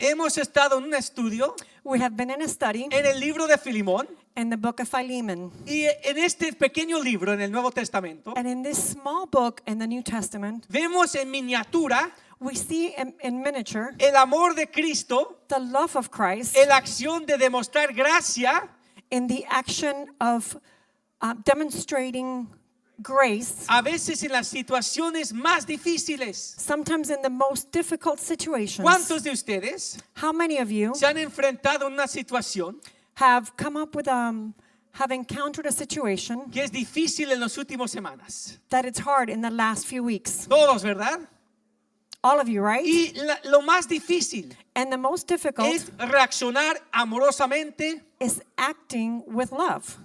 Hemos estado en un estudio We have been in a study en el libro de Filemón in the book of Philemon. y en este pequeño libro en el Nuevo Testamento And in this small book in the New Testament, vemos en miniatura we see in miniature el amor de Cristo, the love of Christ la acción de demostrar gracia in the action of demonstrating grace, a veces en las situaciones más difíciles. sometimes in the most difficult situations. ¿Cuántos de ustedes How many of you se han enfrentado en una situación have come up with have encountered a situation que es difícil en las últimas semanas? that it's hard in the last few weeks? Todos, ¿verdad? All of you, right? Y lo más difícil And the most difficult es reaccionar amorosamente is acting with love,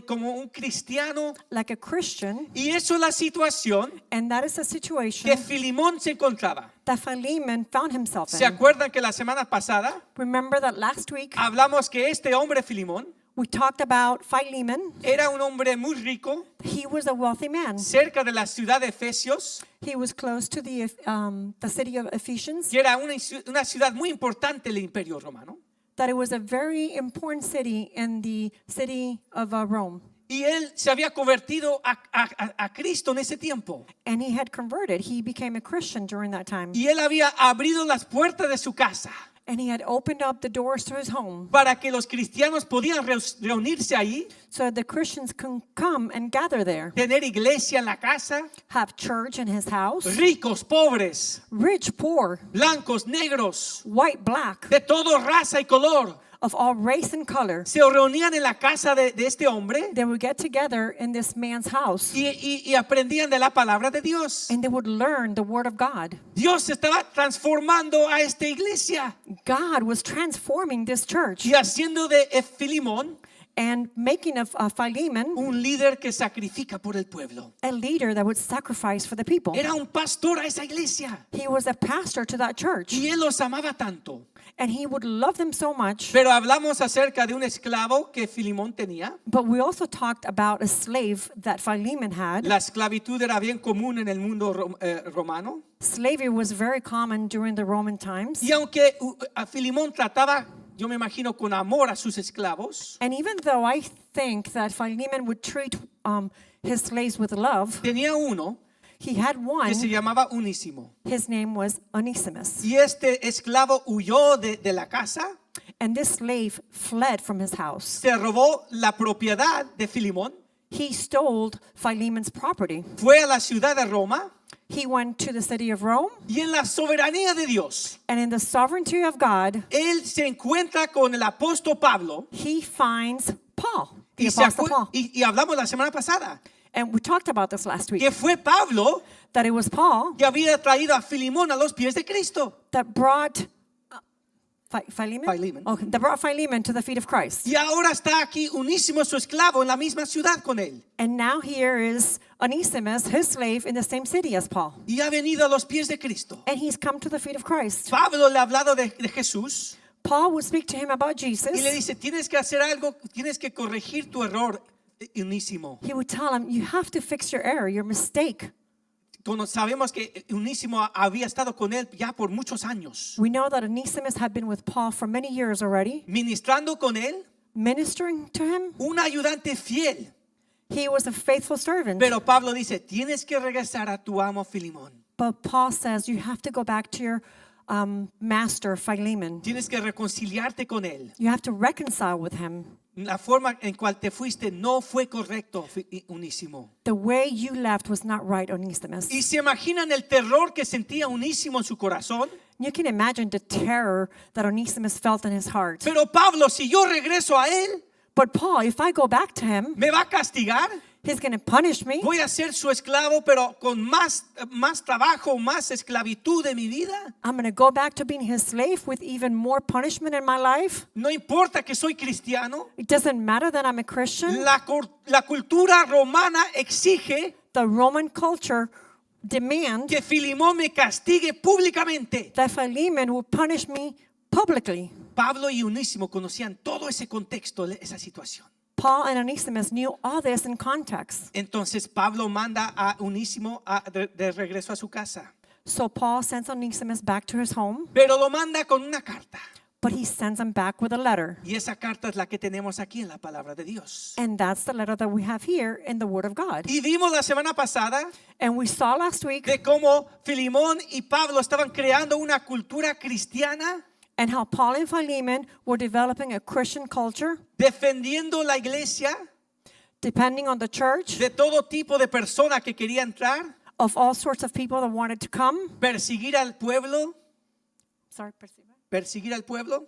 como un cristiano. like a Christian. Y eso es la situación And that is a situation que Filemón se encontraba. that Philemon found himself ¿Se in. acuerdan que la semana pasada Remember that last week hablamos que este hombre Filemón we talked about Philemon. era un hombre muy rico, He was a wealthy man. cerca de la ciudad de Efesios, He was close to the city of Ephesians. que era una ciudad muy importante del Imperio Romano? That it was a very important city in the city of Rome. Y él se había convertido a Cristo en ese tiempo. And he had converted. He became a Christian during that time. Y él había abrido las puertas de su casa And he had opened up the doors to his home para que los cristianos podían reunirse ahí, so that the Christians can come and gather there, tener iglesia en la casa, have church in his house, ricos, pobres, rich, poor, blancos, negros, white, black, de toda raza y color. of all race and color. Se reunían en la casa de este hombre They would get together in this man's house y aprendían de la palabra de Dios. and they would learn the word of God. Dios estaba transformando a esta iglesia God was transforming this church y haciendo de Filemón and making of Philemon un líder que sacrifica por el pueblo. a leader that would sacrifice for the people. Era un pastor a esa iglesia He was a pastor to that church, y él los amaba tanto. and he would love them so much. Pero hablamos acerca de un esclavo que Filemón tenía. But we also talked about a slave that Philemon had. La esclavitud era bien común en el mundo romano. Slavery was very common during the Roman times. Y aunque a Filemón trataba, yo me imagino, con amor a sus esclavos, And even though I think that Philemon would treat his slaves with love, tenía uno he had one. que se llamaba Unísimo. His name was Onesimus. Y este esclavo huyó de la casa, And this slave fled from his house. se robó la propiedad de Filemón, He stole Philemon's property. fue a la ciudad de Roma He went to the city of Rome, y en la soberanía de Dios, and in the sovereignty of God, él se encuentra con el apóstol Pablo. he finds Paul, the Y, Apostle Paul. y hablamos la semana pasada And we talked about this last week, que fue Pablo that it was Paul que había traído a Filemón a los pies de Cristo. that brought Philemon? Philemon. Okay, that brought Philemon to the feet of Christ. Y ahora está aquí Unísimo, su esclavo, en la misma ciudad con él. And now here is Onesimus, his slave, in the same city as Paul. Y ha venido a los pies de Cristo. And he's come to the feet of Christ. Pablo le ha hablado de Jesús Paul would speak to him about y le Jesus. dice, tienes que hacer algo, tienes que corregir tu error, Unísimo. He would tell him, you have to fix your error, your mistake. Cuando sabemos que Unísimo había estado con él ya por muchos años, We know that Onesimus had been with Paul for many years already, ministrando con él, ministering to him. un ayudante fiel. He was a faithful servant. Pero Pablo dice, tienes que regresar a tu amo Filemón. But Paul says you have to go back to your master, Philemon. Tienes que reconciliarte con él. You have to reconcile with him. La forma en cual te fuiste no fue correcto, Unísimo. The way you left was not right, Onesimus. Y se imaginan el terror que sentía Unísimo en su corazón. You can imagine the terror that Onesimus felt in his heart. Pero Pablo, si yo regreso a él, But Paul, if I go back to him, me va a castigar. he's going to punish me. Voy a ser su esclavo, pero con más trabajo, más esclavitud de mi vida. I'm going to go back to being his slave with even more punishment in my life. No importa que soy cristiano. It doesn't matter that I'm a Christian. La cultura romana exige The Roman culture demands que Filemón me castigue públicamente. that Philemon would punish me publicly. Pablo y Unísimo conocían todo ese contexto, esa situación. Paul and Onesimus knew all this in context. Entonces Pablo manda a Unísimo de regreso a su casa. So Paul sends Onesimus back to his home, pero lo manda con una carta. but he sends him back with a letter. Y esa carta es la que tenemos aquí en la palabra de Dios. And that's the letter that we have here in the Word of God. Y vimos la semana pasada And we saw last week de cómo Filemón y Pablo estaban creando una cultura cristiana, and how Paul and Philemon were developing a Christian culture, defendiendo la iglesia depending on the church, de todo tipo de persona que quería entrar, of all sorts of people that wanted to come. perseguir al pueblo, Sorry, perseguir al pueblo,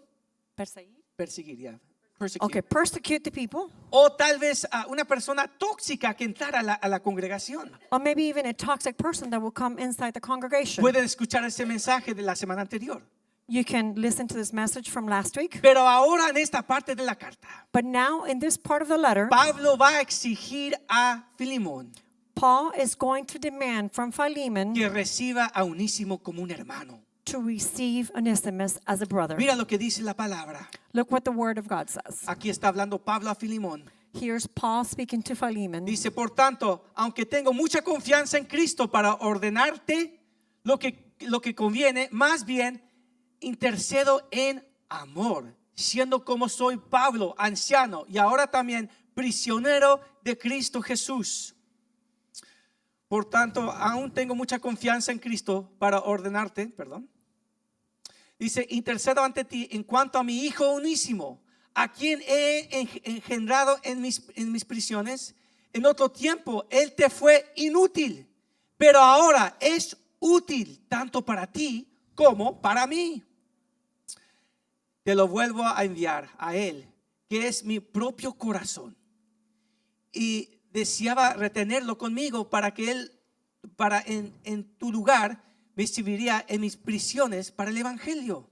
perseguir. perseguir, ya. Persecute. Okay, persecute the people, O tal vez a una persona tóxica que entrara a la congregación. or maybe even a toxic person that will come inside the congregation. Pueden escuchar ese mensaje de la semana anterior. You can listen to this message from last week. Pero ahora en esta parte de la carta, But now in this part of the letter, Pablo va a exigir a Filemón Paul is going to demand from Philemon que reciba a Onésimo como un hermano. to receive Onesimus as a brother. Mira lo que dice la palabra. Look what the Word of God says. Aquí está hablando Pablo a Filemón. Here's Paul speaking to Philemon. Dice, por tanto, aunque tengo mucha confianza en Cristo para ordenarte lo que conviene, más bien intercedo en amor, siendo como soy Pablo, anciano y ahora también prisionero de Cristo Jesús. Por tanto, aún tengo mucha confianza en Cristo para ordenarte, Dice, intercedo ante ti en cuanto a mi hijo Onésimo, a quien he engendrado en mis prisiones. En otro tiempo, él te fue inútil, pero ahora es útil tanto para ti como para mí. Te lo vuelvo a enviar a él, que es mi propio corazón. Y deseaba retenerlo conmigo para que él, en tu lugar, me serviría en mis prisiones para el evangelio.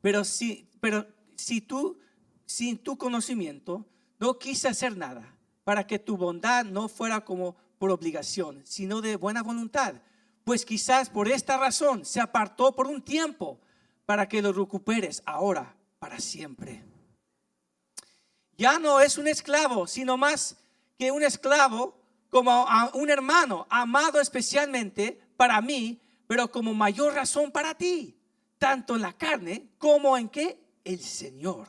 Pero sin tu conocimiento, no quise hacer nada para que tu bondad no fuera como por obligación, sino de buena voluntad. Pues quizás por esta razón se apartó por un tiempo para que lo recuperes ahora para siempre. Ya no es un esclavo, sino más que un esclavo, como a un hermano, amado especialmente para mí, pero como mayor razón para ti, tanto en la carne como en ¿qué? El Señor.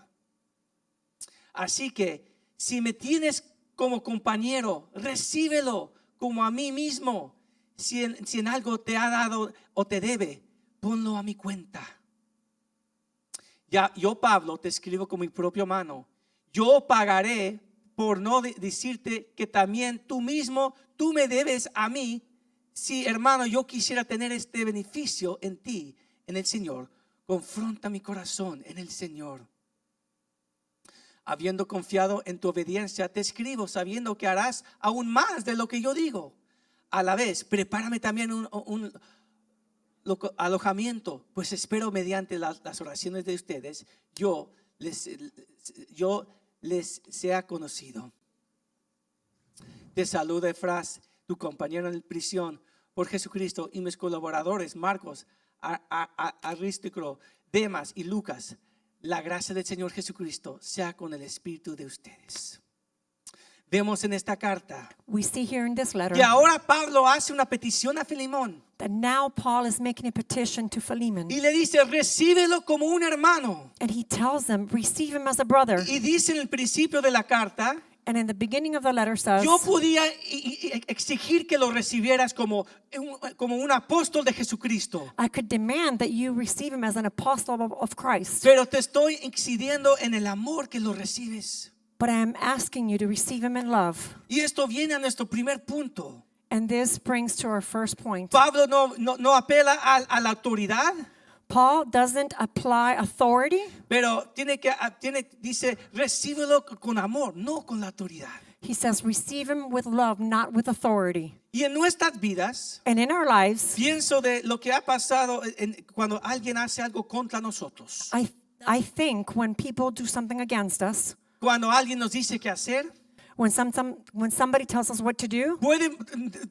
Así que si me tienes como compañero, recíbelo como a mí mismo. Si en algo te ha dado o te debe, ponlo a mi cuenta. Ya, yo, Pablo, te escribo con mi propia mano. Yo pagaré por no decirte que también tú me debes a mí. Si, hermano, yo quisiera tener este beneficio en ti, en el Señor, confronta mi corazón en el Señor. Habiendo confiado en tu obediencia, te escribo sabiendo que harás aún más de lo que yo digo. A la vez, prepárame también un alojamiento, pues espero mediante las oraciones de ustedes, yo les sea conocido. Te saluda Efras, tu compañero en prisión, por Jesucristo, y mis colaboradores Marcos, Aristarco, Demas y Lucas. La gracia del Señor Jesucristo sea con el espíritu de ustedes. Vemos en esta carta We see here in this letter que ahora Pablo hace una petición a Filemón that now Paul is making a petition to Philemon. y le dice, recíbelo como un hermano. And he tells them, receive him as a brother. Y dice en el principio de la carta, And in the beginning of the letter says, yo podía exigir que lo recibieras como un apóstol de Jesucristo, I could demand that you receive him as an apostle of Christ. pero te estoy exigiendo en el amor que lo recibes. But I am asking you to receive him in love. Y esto viene a nuestro primer punto. And this brings to our first point. Pablo no apela a la autoridad, Paul doesn't apply authority. pero dice, recíbelo con amor, no con la autoridad. He says, receive him with love, not with authority. Y en nuestras vidas, And in our lives, pienso de lo que ha pasado cuando alguien hace algo contra nosotros. I think when people do something against us, Cuando alguien nos dice qué hacer, when somebody tells us what to do,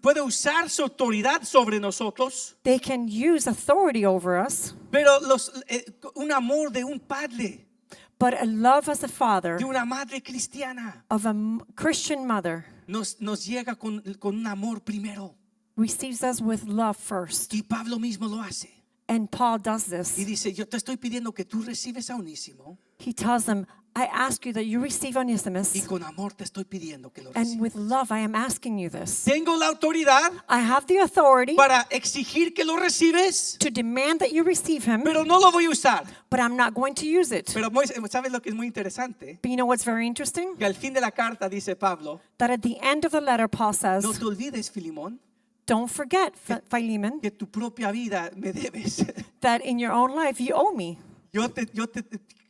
puede usar su autoridad sobre nosotros, they can use authority over us. pero un amor de un padre, But a love as a father, de una madre cristiana, of a Christian mother, nos llega con un amor primero. receives us with love first. Y Pablo mismo lo hace. And Paul does Y this. dice, yo te estoy pidiendo que tú recibes a Onésimo He tells them, I ask you that you receive y Onesimus, con amor te estoy pidiendo que lo and recibas. with love I am asking you this. Tengo la autoridad I have the authority para exigir que lo recibes, to demand that you receive him, pero no lo voy a usar. but I'm not going to use it. Pero ¿sabes lo que es muy interesante? But you know what's very interesting? Que al fin de la carta dice Pablo, That at the end of the letter, Paul says, no te olvides, Filimón, don't forget, Philemon, que tu propia vida me debes. that in your own life you owe me.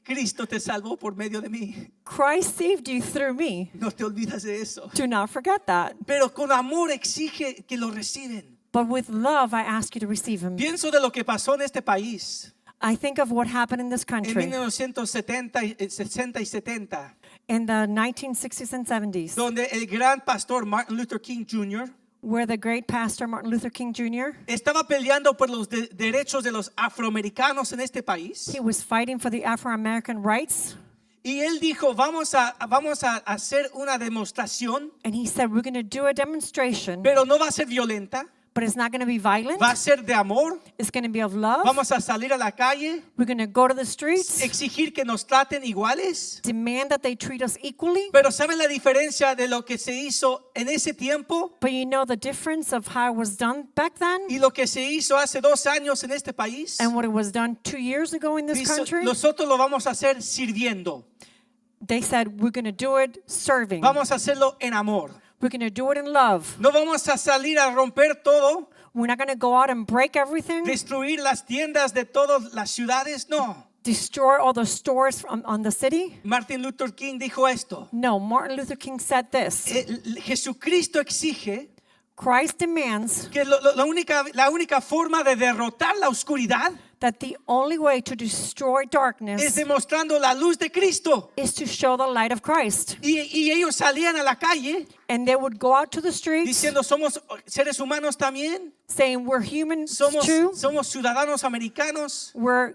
Cristo te salvó por medio de mí. Christ saved you through me. No te olvidas de eso. Do not forget that. Pero con amor exige que lo reciben. But with love, I ask you to receive him. Pienso de lo que pasó en este país I think of what happened in this en country 1960 y 70, in the 1960s and 70s, donde el gran pastor Martin Luther King Jr. where the great pastor Martin Luther King Jr., estaba peleando por los derechos de los afroamericanos en este país. he was fighting for the Afro-American rights. Y él dijo, vamos a hacer una demostración, And he said, we're going to do a demonstration, pero no va a ser violenta, but it's not going to be violent. va a ser de amor. It's going to be of love. Vamos a salir a la calle, We're going to go to the streets, exigir que nos traten iguales. demand that they treat us equally. Pero ¿saben la diferencia de lo que se hizo en ese tiempo But you know the difference of how it was done back then y lo que se hizo hace 2 años en este país? and what it was done 2 years ago in this Dice, country? nosotros lo vamos a hacer sirviendo. They said, we're going to do it serving. Vamos a hacerlo en amor. We're going to do it in love. No vamos a salir a romper todo, We're not going to go out and break everything, destruir las tiendas de todas las ciudades. No. destroy all the stores on the city. Martin Luther King dijo esto. No, Martin Luther King said this. Jesucristo exige Christ demands que la única forma de derrotar la oscuridad that the only way to destroy es darkness demostrando la luz de Cristo. is to show the light of Christ. Y ellos salían a la calle And they would go out to the streets diciendo, somos seres humanos también, saying, we're humans too, somos ciudadanos americanos. we're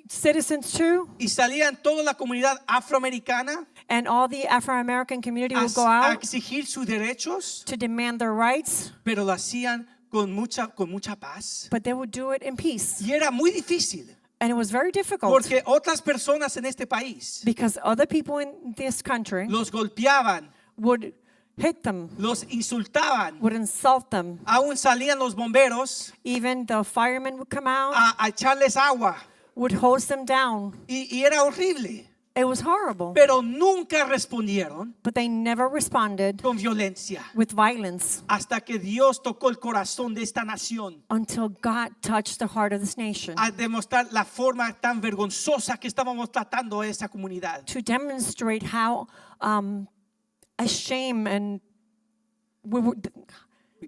citizens too. Y salían toda la comunidad afroamericana And all the Afro-American community would go a out exigir sus derechos, to demand their rights, pero lo hacían con mucha paz. but they would do it in peace. Y era muy difícil, And it was very difficult porque otras personas en este país because other people in this country los golpeaban, would hit them, los insultaban. would insult them. Aún salían los bomberos Even the firemen would come out, a echarles agua. would hose them down. Y era horrible, It was horrible. pero nunca respondieron But they never responded con violencia with violence hasta que Dios tocó el corazón de esta nación until God touched the heart of this nation a demostrar la forma tan vergonzosa que estábamos tratando a esa comunidad. to demonstrate how ashamed and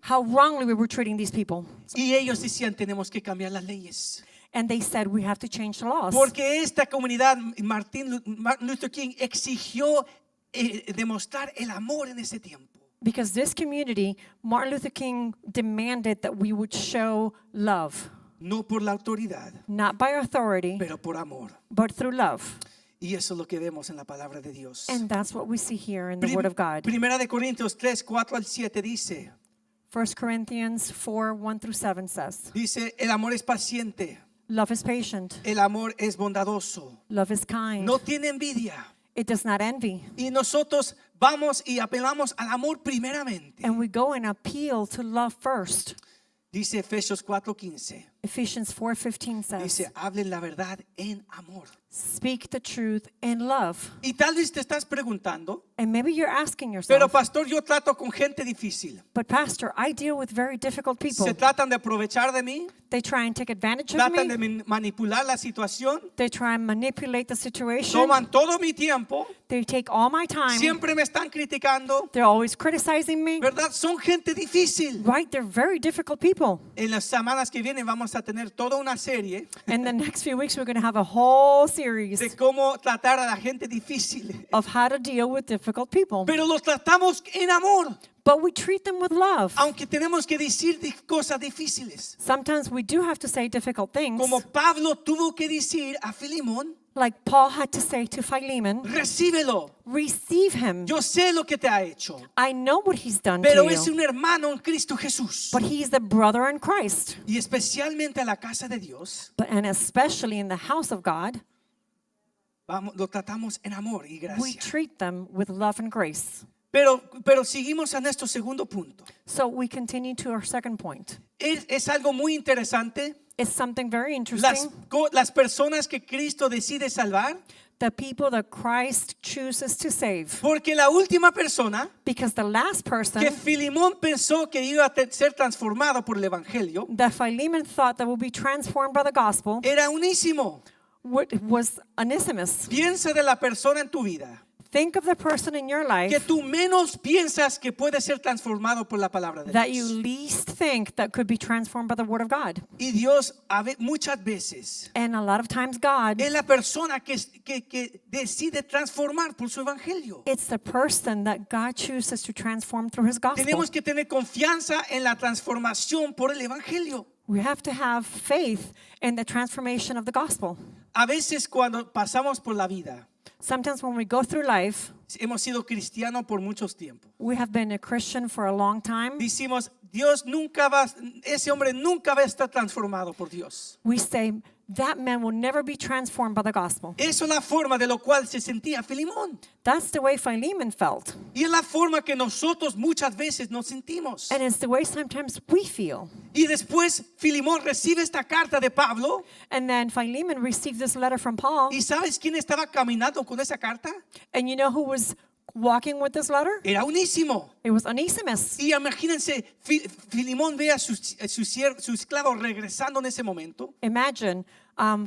how wrongly we were treating these people. Y ellos decían, tenemos que cambiar las leyes. And they said, we have to change the laws. Porque esta comunidad, Martin Luther King exigió demostrar el amor en ese tiempo. Because this community, Martin Luther King demanded that we would show love, No por la autoridad, not by authority, pero por amor. but through love. Y eso es lo que vemos en la palabra de Dios. And that's what we see here in the Word of God. Primera de Corintios 3, 4 al 7 dice, 1 Corinthians 4, 1 through 7 says, dice, el amor es paciente, love is patient, el amor es bondadoso, love is kind, no tiene envidia. it does not envy. Y nosotros vamos y apelamos al amor primeramente. And we go and appeal to love first. Dice Efesios 4:15. Ephesians 4:15 says, Dice, hablen la verdad en amor. speak the truth in love. Y tal vez te estás preguntando, And maybe you're asking pero yourself, pastor, yo trato con gente difícil. but pastor, I deal with very difficult people. Se tratan de aprovechar de mí, They try and take advantage of tratan de me. manipular la situación, They try and manipulate the situation. toman todo mi tiempo, They take all my time. siempre me están criticando, They're always criticizing me. ¿verdad? Son gente difícil. Right? They're very difficult people. En las semanas que vienen vamos a tener toda una serie And the next few weeks, we're going to have a whole series de cómo tratar a la gente difícil. of how to deal with difficult people. Pero los tratamos en amor, But we treat them with love. aunque tenemos que decir cosas difíciles. Sometimes we do have to say difficult things, Como Pablo tuvo que decir a Filimón, Like Paul had to say to Philemon, recíbelo. receive him. Yo sé lo que te ha hecho, I know what he's done to pero es you, un hermano en Cristo Jesús. but he's the brother in Christ. Y especialmente a la casa de Dios, And especially in the house of God, lo tratamos en amor y we gracia. treat them with love and grace. Pero seguimos a nuestro segundo punto. So we continue to our second point. Es algo muy interesante. It's something very interesting. Las personas que Cristo decide salvar, The people that Christ chooses to save. porque la última persona Because the last person que Filimón pensó que iba a ser transformado por el Evangelio that Philemon thought that would be transformed by the gospel era Unísimo. was Onesimus. Piensa de la persona en tu vida Think of the person in your que life tú menos piensas que puede ser transformado por la palabra de that you Dios. least think that could be transformed by the word of God. Y Dios muchas veces And a lot of times God, es la persona que decide transformar por su Evangelio. it's the person that God chooses to transform through his gospel. Tenemos que tener confianza en la transformación por el Evangelio. We have to have faith in the transformation of the gospel. A veces cuando pasamos por la vida, Sometimes when we go through life, hemos sido cristianos por muchos tiempos. we have been a Christian for a long time. Decimos, ese hombre nunca va a estar transformado por Dios. We say, that man will never be transformed by the gospel. Eso es la forma de lo cual se sentía Filimón. That's the way Philemon felt. Y es la forma que nosotros muchas veces nos sentimos. And it's the way sometimes we feel. Y después Filimón recibe esta carta de Pablo. And then Philemon received this letter from Paul. ¿Y sabes quién estaba caminando con esa carta? And you know who was walking with this letter? Era Unísimo. It was Onesimus. Y imagínense, Filimón ve a su esclavo regresando en ese momento. Imagine,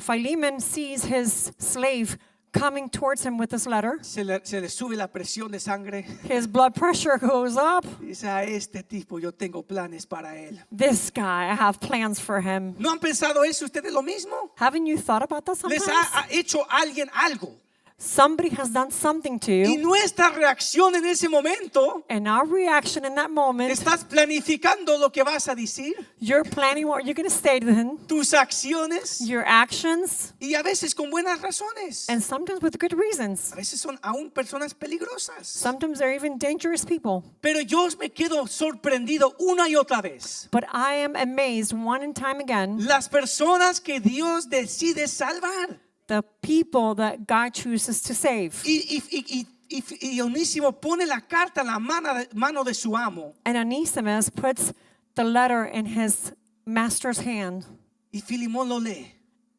Philemon sees his slave coming towards him with this letter. Se le sube la presión de sangre. His blood pressure goes up. Dice, a este tipo yo tengo planes para él. This guy, I have plans for him. ¿No han pensado eso ustedes lo mismo? Haven't you thought about that ¿Les sometimes? ha hecho alguien algo? Somebody has done something to Y you. nuestra reacción en ese momento, And our reaction in that moment, estás planificando lo que vas a decir, you're planning what you're going to say to him, tus acciones, your actions, y a veces con buenas razones. and sometimes with good reasons. A veces son aún personas peligrosas. Sometimes they're even dangerous people. Pero yo me quedo sorprendido una y otra vez. But I am amazed one and time again, Las personas que Dios decide salvar. the people that God chooses to save. Y Onésimo pone la carta en la mano de su amo. And Onesimus puts the letter in his master's hand, Y Filimón lo lee.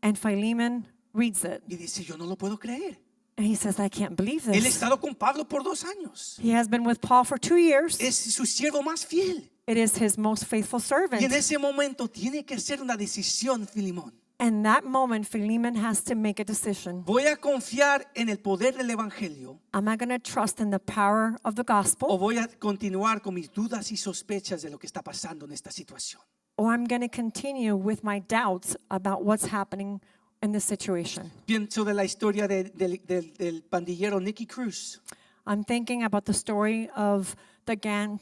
and Philemon reads it. Y dice, yo no lo puedo creer. And he says, I can't believe Él ha this. estado con Pablo por 2 años. He has been with Paul for 2 years. Es su siervo más fiel. It is his most faithful servant. Y en ese momento tiene que hacer una decisión, Filimón. And that moment, Philemon has to make a decision. ¿Voy a confiar en el poder del Evangelio Am I going to trust in the power of the o gospel? voy a continuar con mis dudas y sospechas de lo que está pasando en esta situación? Or I'm going to continue with my doubts about what's happening in this situation? Pienso de la historia del pandillero Nicky Cruz. I'm thinking about the story of the gang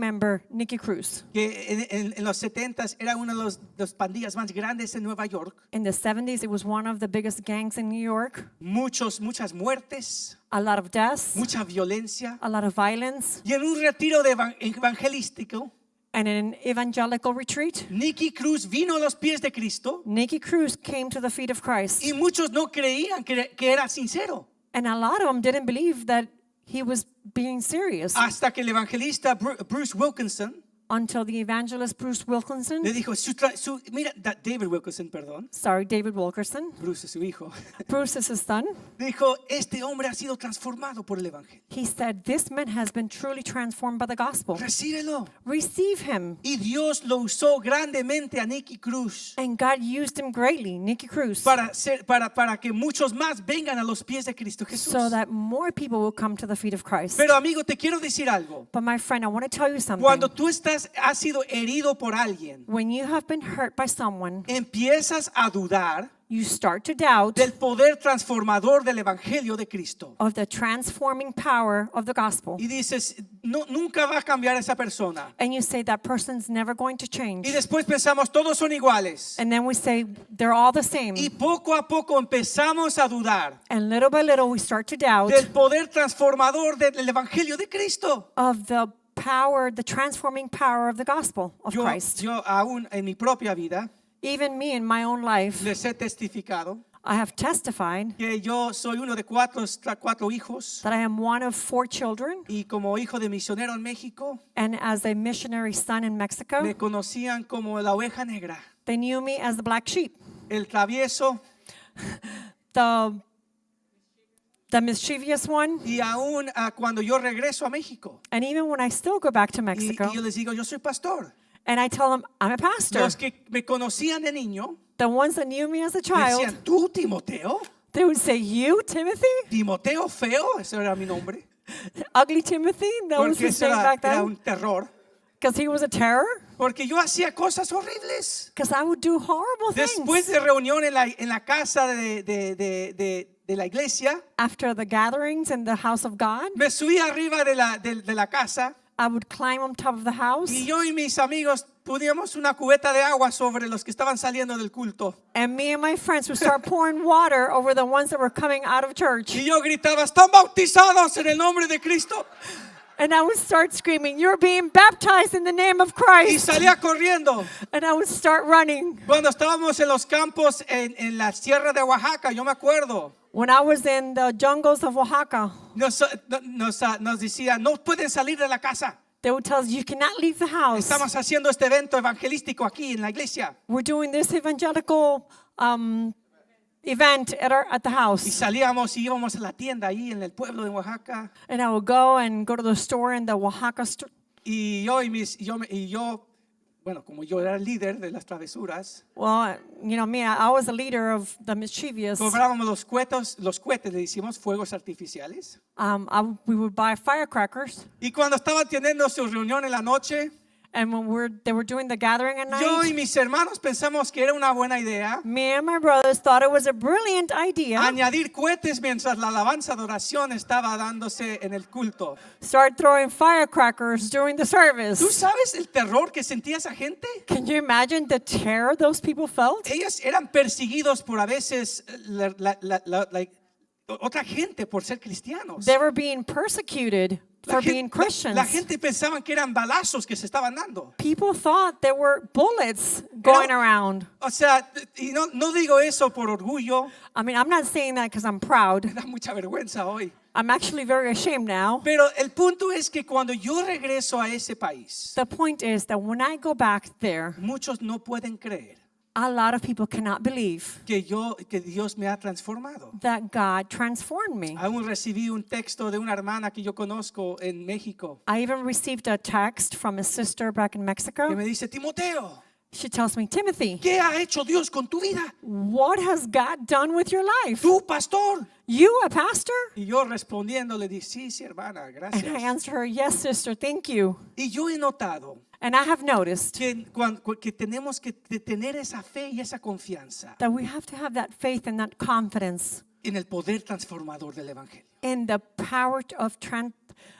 member, Nicky Cruz. Que en los 70s era una de las pandillas más grandes en Nueva York. In the 70s, it was one of the biggest gangs in New York. Muchas muertes, A lot of deaths, mucha violencia. a lot of violence. Y en un retiro evangelístico, And in an evangelical retreat, Nicky Cruz vino a los pies de Cristo Nicky Cruz came to the feet of Christ. y muchos no creían que era sincero. And a lot of them didn't believe that he was being serious Hasta que el evangelista Bruce Wilkinson until the evangelist Bruce Wilkinson, le dijo, David Wilkinson, perdón, David Wilkerson, Bruce es su hijo, Bruce is his son. dijo, este hombre ha sido transformado por el evangelio. He said, this man has been truly transformed by the gospel. Recíbelo. Receive him. Y Dios lo usó grandemente a Nicky Cruz And God used him greatly, Nicky Cruz, para que muchos más vengan a los pies de Cristo Jesús. so that more people will come to the feet of Christ. Pero amigo, te quiero decir algo. But my friend, I want to tell you something. Cuando tú has sido herido por alguien, When you have been hurt by someone, empiezas a dudar you start to doubt del poder transformador del Evangelio de Cristo. of the transforming power of the gospel. Y dices, no, nunca va a cambiar esa persona. And you say that person's never going to change. Y después pensamos, todos son iguales. And then we say they're all the same. Y poco a poco empezamos a dudar And little by little we start to doubt del poder transformador del Evangelio de Cristo. of the power, the transforming power of the gospel of Christ. Yo aún en mi propia vida Even me in my own life, les he testificado I have testified que yo soy uno de cuatro hijos that I am one of 4 children, y como hijo de misionero en México and as a missionary son in Mexico, me conocían como la oveja negra, they knew me as the black sheep, el travieso, the mischievous one. y aún cuando yo regreso a México And even when I still go back to y Mexico, yo les digo, yo soy pastor. and I tell them I'm a pastor, Los que me conocían de niño the ones that knew me as a me child, decían, ¿tú, Timoteo? they would say, "You, Timothy? Timoteo feo, ese era mi nombre. Ugly Timothy?" That was Porque his eso name era, back era then. un terror. Because he was a terror? Porque yo hacía cosas horribles. Because I would do horrible Después things. de reunión en la casa de la iglesia, After the gatherings in the house of God, me subí arriba de la casa I would climb on top of the house, y yo y mis amigos poníamos una cubeta de agua sobre los que estaban saliendo del culto. and me and my friends would start pouring water over the ones that were coming out of church. Y yo gritaba, están bautizados en el nombre de Cristo. And I would start screaming, "You're being baptized in the name of Y Christ." salía corriendo. And I would start running. Cuando estábamos en los campos en la sierra de Oaxaca, yo me acuerdo, When I was in the jungles of Oaxaca, nos decían, no pueden salir de la casa. they would tell us, "You cannot leave the house. Estamos haciendo este evento evangelístico aquí en la iglesia. We're doing this evangelical event at the Y house." salíamos y íbamos a la tienda ahí en el pueblo de Oaxaca. And I would go to the store in the Oaxaca store. Y yo, bueno, como yo era el líder de las travesuras, Well, you know me, I was a leader of the mischievous. cobrábamos los cohetes, le hicimos fuegos artificiales. We would buy firecrackers. Y cuando estaban teniendo su reunión en la noche, And when they were doing the gathering at yo y night, mis hermanos pensamos que era una buena idea me and my brothers thought it was a brilliant idea. añadir cohetes mientras la alabanza de oración estaba dándose en el culto. Start throwing firecrackers during the ¿Tú service. sabes el terror que sentía esa gente? Can you imagine the terror those people felt? Ellos eran perseguidos por a veces otra gente por ser cristianos. They were being persecuted for being Christians. La gente pensaba que eran balazos que se estaban dando. People thought there were bullets going around. O sea, y no digo eso por orgullo, I mean, I'm not saying that because I'm proud. me da mucha vergüenza hoy. I'm actually very ashamed now. Pero el punto es que cuando yo regreso a ese país, The point is that when I go back there, muchos no pueden creer a lot of people cannot believe que Dios me ha transformado. that God transformed me. Aún recibí un texto de una hermana que yo conozco en México I even received a text from a sister back in que Mexico. me dice, Timoteo, She tells me, "Timothy, ¿qué ha hecho Dios con tu vida? what has God done with your life? Tú, pastor. You a pastor?" Y yo respondiendo le dije, sí, hermana, And I gracias. answered her, "Yes, sister, thank you." Y yo he notado And I have noticed que tenemos que tener esa fe y esa confianza that we have to have that faith and that confidence en el poder transformador del Evangelio. in the power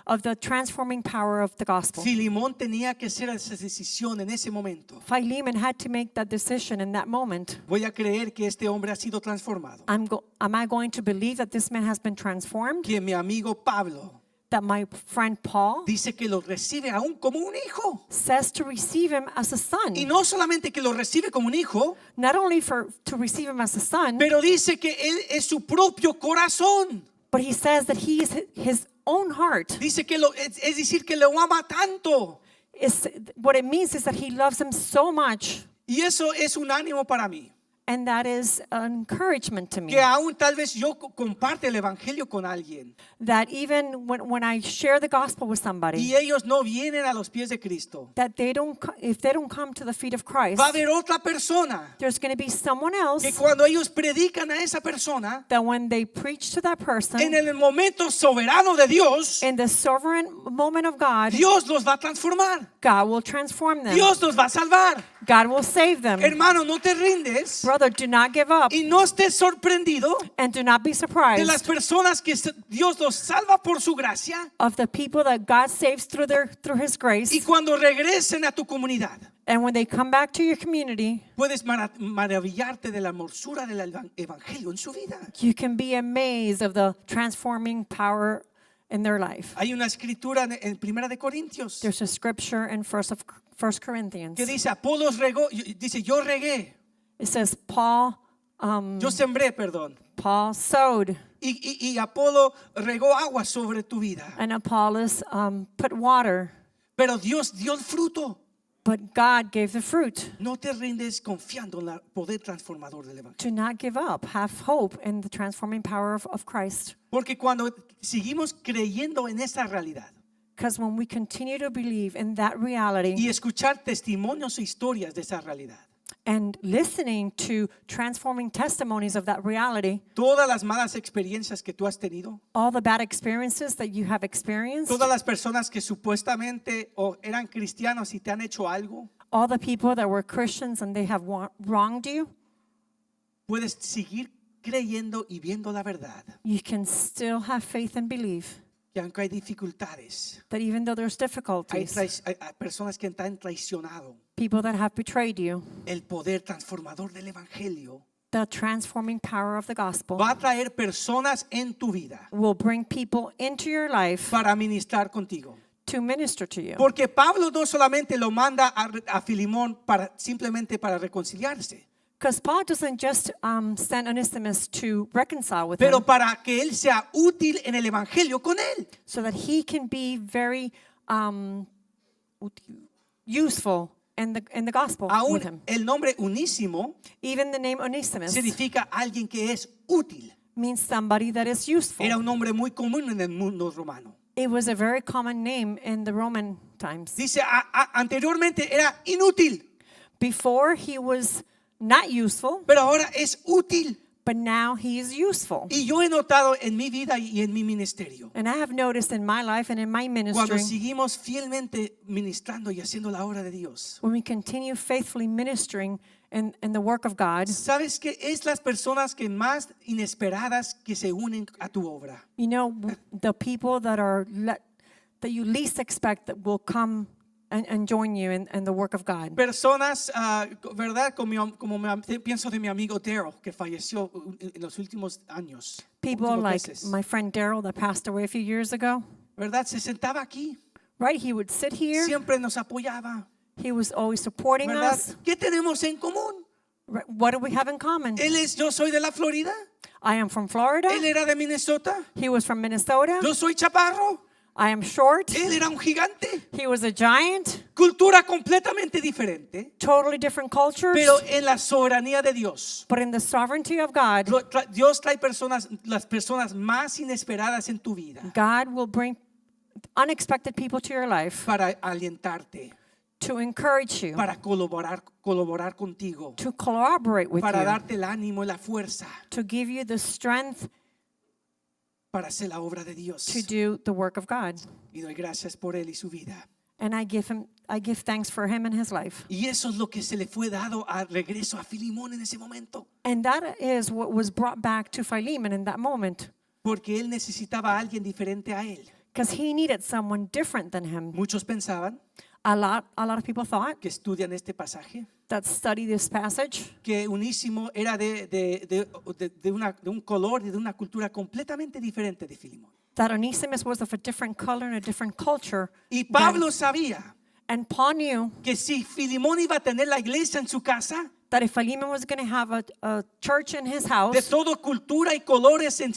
of the transforming power of the gospel. Filimón tenía que hacer esa decisión en ese momento. Philemon had to make that decision in that moment. Voy a creer que este hombre ha sido transformado. Am I going to believe that this man has been transformed? Que mi amigo Pablo That my friend Paul dice que lo recibe aún como un hijo. says to receive him as a son. Y no solamente que lo recibe como un hijo, Not only to receive him as a son, pero dice que él es su propio corazón. but he says that he is his own heart. Dice que es decir, que lo ama tanto. What it means is that he loves him so much, Y eso es un ánimo para mí. and that is an encouragement to me. Que aún tal vez yo comparte el evangelio con alguien That even when I share the gospel with somebody, y ellos no vienen a los pies de Cristo, that if they don't come to the feet of Christ, va a haber otra persona there's going to be someone else que cuando ellos predican a esa persona, that when they preach to that person, en el momento soberano de Dios, in the sovereign moment of God, Dios los va a transformar. God will transform them. Dios los va a salvar. God will save them. Hermano, no te rindes Brother, do not give up y no estés sorprendido and do not be de las surprised personas que Dios los salva por su gracia of the people that God saves through His y grace. cuando regresen a tu comunidad. And when they come back to your community, Puedes maravillarte de la hermosura del evangelio en su vida. you can be amazed of the transforming power in their life. Hay una escritura en Primera de Corintios There's a scripture in First Corinthians. que dice Apolos regó, dice yo regué, It says Paul yo sembré, perdón, sowed y Apolo regó agua sobre tu vida, and Apollos put water, pero Dios dio el fruto. but God gave the fruit. No te rindes confiando en el poder transformador del evangelio. Do not give up. Have hope in the transforming power of Christ. Porque cuando seguimos creyendo en esa realidad Because when we continue to believe in that reality y escuchar testimonios e historias de esa realidad, and listening to transforming testimonies of that reality, todas las malas experiencias que tú has tenido, all the bad experiences that you have experienced, todas las personas que supuestamente eran cristianos y te han hecho algo, all the people that were Christians and they have wronged you, puedes seguir creyendo y viendo la verdad. you can still have faith and believe Que aunque hay dificultades, that even though there's hay difficulties, hay personas que te han traicionado, people that have betrayed you, el poder transformador del evangelio the transforming power of the gospel va a traer personas en tu vida will bring people into your life para ministrar contigo. to minister to you. Porque Pablo no solamente lo manda a Filimón simplemente para reconciliarse, Because Paul doesn't just send Onesimus to reconcile with pero him para que él sea útil en el evangelio con él. so that he can be very useful in the gospel with him. Aún el nombre Unísimo Even the name Onesimus significa alguien que es útil. means somebody that is useful. Era un nombre muy común en el mundo romano. It was a very common name in the Roman times. Dice, anteriormente era inútil, Before he was not useful, pero ahora es útil. but now he is useful. Y yo he notado en mi vida y en mi ministerio, And I have noticed in my life and in my cuando ministry, seguimos fielmente ministrando y haciendo la obra de Dios, when we continue faithfully ministering in the work of God, ¿sabes qué? Es las personas que más inesperadas que se unen a tu obra. you know, the people that that you least expect that will come and join you in the work of God. Personas, ¿verdad? Pienso de mi amigo Daryl, que falleció en los últimos años. People últimos like meses. my friend Daryl that passed away a few years ago, ¿Verdad? Se sentaba aquí, right? He would sit here. siempre nos apoyaba. He was always supporting ¿Verdad? us. ¿Qué tenemos en común? Right, what do we have in common? Yo soy de la Florida, I am from Florida. él era de Minnesota, He was from Minnesota. yo soy chaparro, I am short. él era un gigante. He was a giant. Cultura completamente diferente, Totally different cultures. pero en la soberanía de Dios. But in the sovereignty of God, Dios trae las personas más inesperadas en tu vida God will bring unexpected people to your life para alentarte, to encourage you, para colaborar contigo, to collaborate with para you, darte el ánimo y la fuerza to give you the strength para hacer la obra de Dios. to do the work of God. Y doy gracias por él y su vida. And I give thanks for him and his life. Y eso es lo que se le fue dado al regreso a Filimón en ese momento. And that is what was brought back to Philemon in that moment. Porque él necesitaba a alguien diferente a él. Because he needed someone different than him. Muchos pensaban A lot of people thought que estudian este pasaje that study this passage que Unísimo era de un color y de una cultura completamente diferente de Filimón. that Onesimus was of a different color and a different culture. Y Pablo sabía And Paul knew que si Filimón iba a tener la iglesia en su casa, that if Philemon was going to have a church in his de house toda cultura y colores en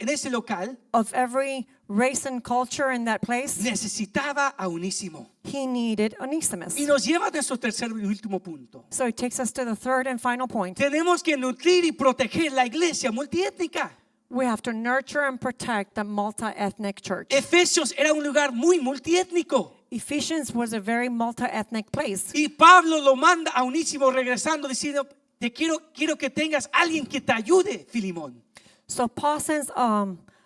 ese local, of every race and culture in that place, necesitaba a Unísimo. he needed Onesimus. Y nos lleva a nuestro tercer y último punto. So it takes us to the third and final point. Tenemos que nutrir y proteger la iglesia multiétnica. We have to nurture and protect the multi-ethnic church. Efesios era un lugar muy multiétnico. Ephesians was a very multi-ethnic place. Y Pablo lo manda a Unísimo regresando diciendo, quiero que tengas alguien que te ayude, Filimón. So Paul sends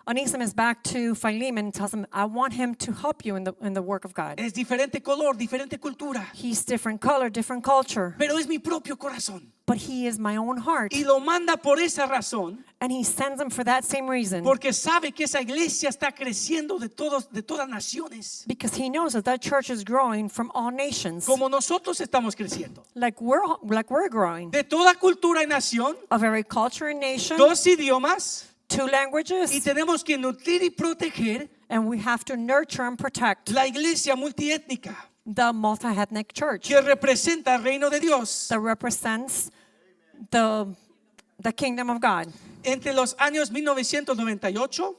Onesimus back to Philemon and tells him, I want him to help you in the work of God. Es diferente color, diferente cultura, He's different color, different culture, pero es mi propio corazón. but he is my own heart. Y lo manda por esa razón, And he sends him for that same reason. porque sabe que esa iglesia está creciendo de todas naciones, Because he knows that church is growing from all nations. como nosotros estamos creciendo. Like we're growing. De toda cultura y nación, Of every culture and nation, 2 idiomas, 2 languages, y tenemos que nutrir y proteger and we have to nurture and protect la iglesia multiétnica the multi-ethnic church que representa el reino de Dios. that represents the kingdom of God. Entre los años 1998,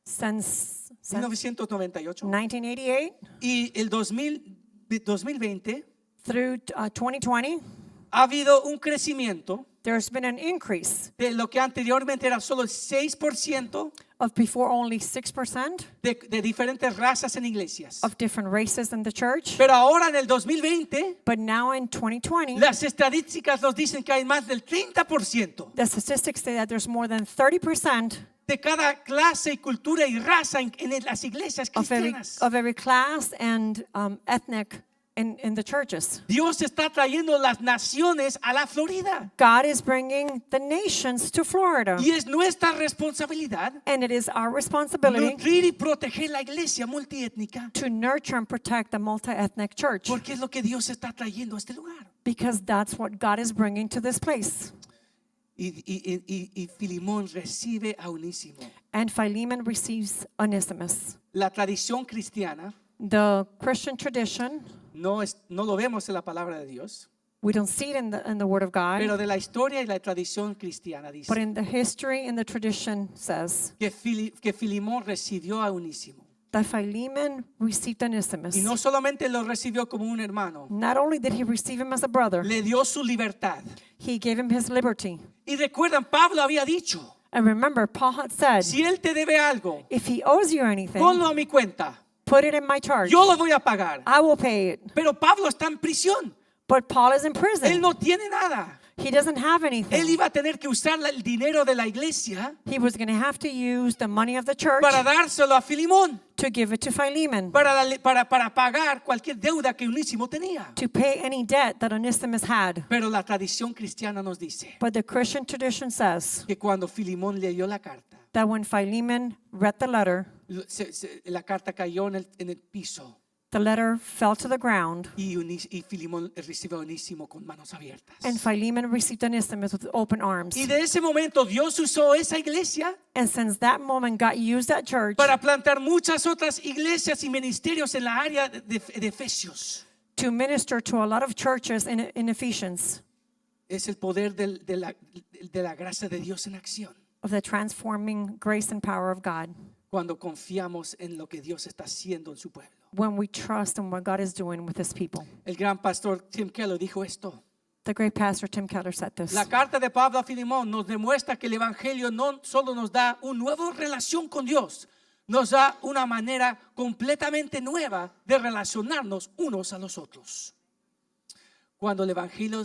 Since 1998 1988 y el 2020 through 2020, ha habido un crecimiento there's been an increase de lo que anteriormente era solo el 6% of before only 6% de diferentes razas en iglesias. of different races in the church. Pero ahora en el 2020, But now in 2020, las estadísticas nos dicen que hay más del 30% the statistics say that there's more than 30% de cada clase y cultura y raza en las iglesias cristianas. of every class and ethnic in the churches. Dios está trayendo las naciones a la Florida. God is bringing the nations to Florida. Y es nuestra responsabilidad And it is our responsibility nutrir y proteger la iglesia multiétnica, to nurture and protect the multi-ethnic church. porque es lo que Dios está trayendo a este lugar. Because that's what God is bringing to this place. Y Filimón recibe a Onésimo. And Philemon receives Onesimus. La tradición cristiana The Christian tradition, no lo vemos en la palabra de Dios, we don't see it in the Word of God, pero de la historia y la tradición cristiana but dice in the history and the tradition says que Filimón recibió a Onésimo. that Philemon received Onesimus. Y no solamente lo recibió como un hermano, Not only did he receive him as a brother, le dio su libertad. he gave him his liberty. Y recuerdan, Pablo había dicho, And remember, Paul had said, si él te debe algo, if he owes you anything, ponlo a mi cuenta. put it in my charge. Yo lo voy a pagar. I will pay it. Pero Pablo está en prisión. But Paul is in Él prison. no tiene nada. He doesn't have Él anything. iba a tener que usar el dinero de la iglesia He was going to have to use the money of the church para dárselo a Filimón, to give it to Philemon, para pagar cualquier deuda que Onésimo tenía. to pay any debt that Onesimus had. Pero la tradición cristiana nos dice But the Christian tradition says que cuando Filimón leyó la carta, that when Philemon read the letter la carta cayó en el piso the letter fell to the ground, y Filimón recibió a Onésimo con manos abiertas. and Philemon received Onesimus with open arms. Y de ese momento Dios usó esa iglesia And since that moment, God used that church para plantar muchas otras iglesias y ministerios en la área de Efesios. to minister to a lot of churches in Ephesians, Es el poder de la gracia de Dios en acción. of the transforming grace and power of God. Cuando confiamos en lo que Dios está haciendo en su pueblo. When we trust in what God is doing with his people. El gran pastor Tim Keller dijo esto. The great pastor Tim Keller said this. La carta de Pablo a Filemón nos demuestra que el evangelio no solo nos da una nueva relación con Dios, nos da una manera completamente nueva de relacionarnos unos a los otros. Cuando el evangelio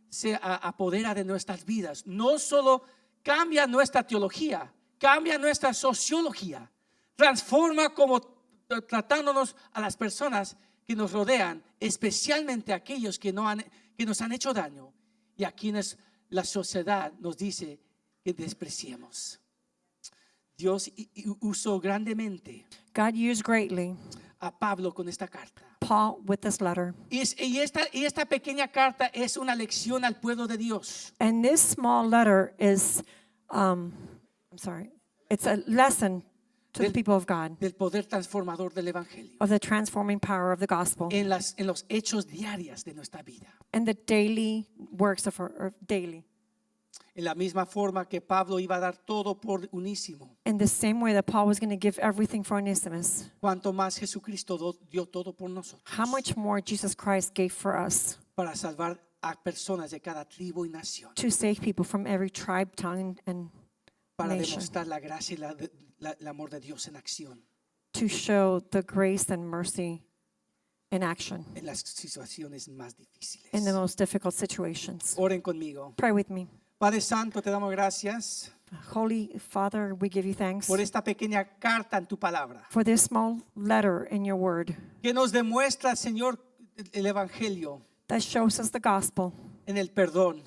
se apodera de nuestras vidas, no solo cambia nuestra teología, cambia nuestra sociología, transforma como tratándonos a las personas que nos rodean, especialmente aquellos que nos han hecho daño y a quienes la sociedad nos dice que despreciemos. Dios usó grandemente God used greatly a Pablo con esta carta. Paul with this letter. Y esta pequeña carta es una lección al pueblo de Dios. And this small letter is, it's a lesson to the people of God, Del poder transformador del evangelio. of the transforming power of the gospel En los hechos diarios de nuestra vida. and the daily works of our daily. En la misma forma que Pablo iba a dar todo por Onésimo, In the same way that Paul was going to give everything for Onesimus, cuanto más Jesucristo dio todo por nosotros how much more Jesus Christ gave for us para salvar a personas de cada tribu y nación, to save people from every tribe, tongue, and para nation, demostrar la gracia y el amor de Dios en acción to show the grace and mercy in action en las situaciones más difíciles. in the most difficult situations. Oren conmigo. Pray with me. Padre Santo, te damos gracias Holy Father, we give you thanks por esta pequeña carta en tu palabra for this small letter in your word que nos demuestra, Señor, el Evangelio that shows us the gospel en el perdón,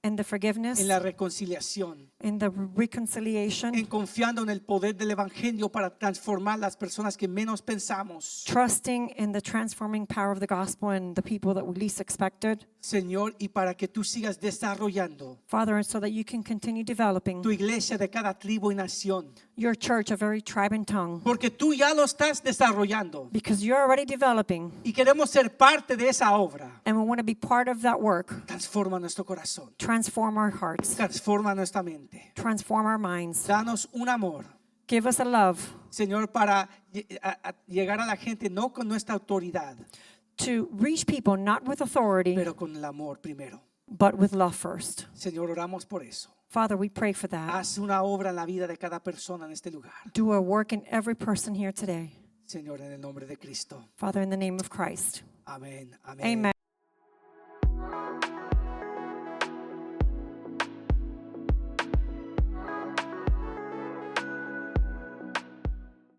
and the forgiveness en la reconciliación, and the reconciliation, en confiando en el poder del Evangelio para transformar las personas que menos pensamos. trusting in the transforming power of the gospel and the people that we least expected. Señor, y para que tú sigas desarrollando Father, and so that you can continue developing tu iglesia de cada tribu y nación, your church of every tribe and tongue, porque tú ya lo estás desarrollando because you're already developing y queremos ser parte de esa obra. and we want to be part of that work. Transforma nuestro corazón, Transform our hearts, transforma nuestra mente. transform our minds. Danos un amor, Give us a love Señor, para llegar a la gente no con nuestra autoridad, to reach people not with authority, pero con el amor primero. but with love first. Señor, oramos por eso. Father, we pray for that. Haz una obra en la vida de cada persona en este lugar. Do a work in every person here today. Señor, en el nombre de Cristo. Father, in the name of Christ. Amén. Amén. Amen.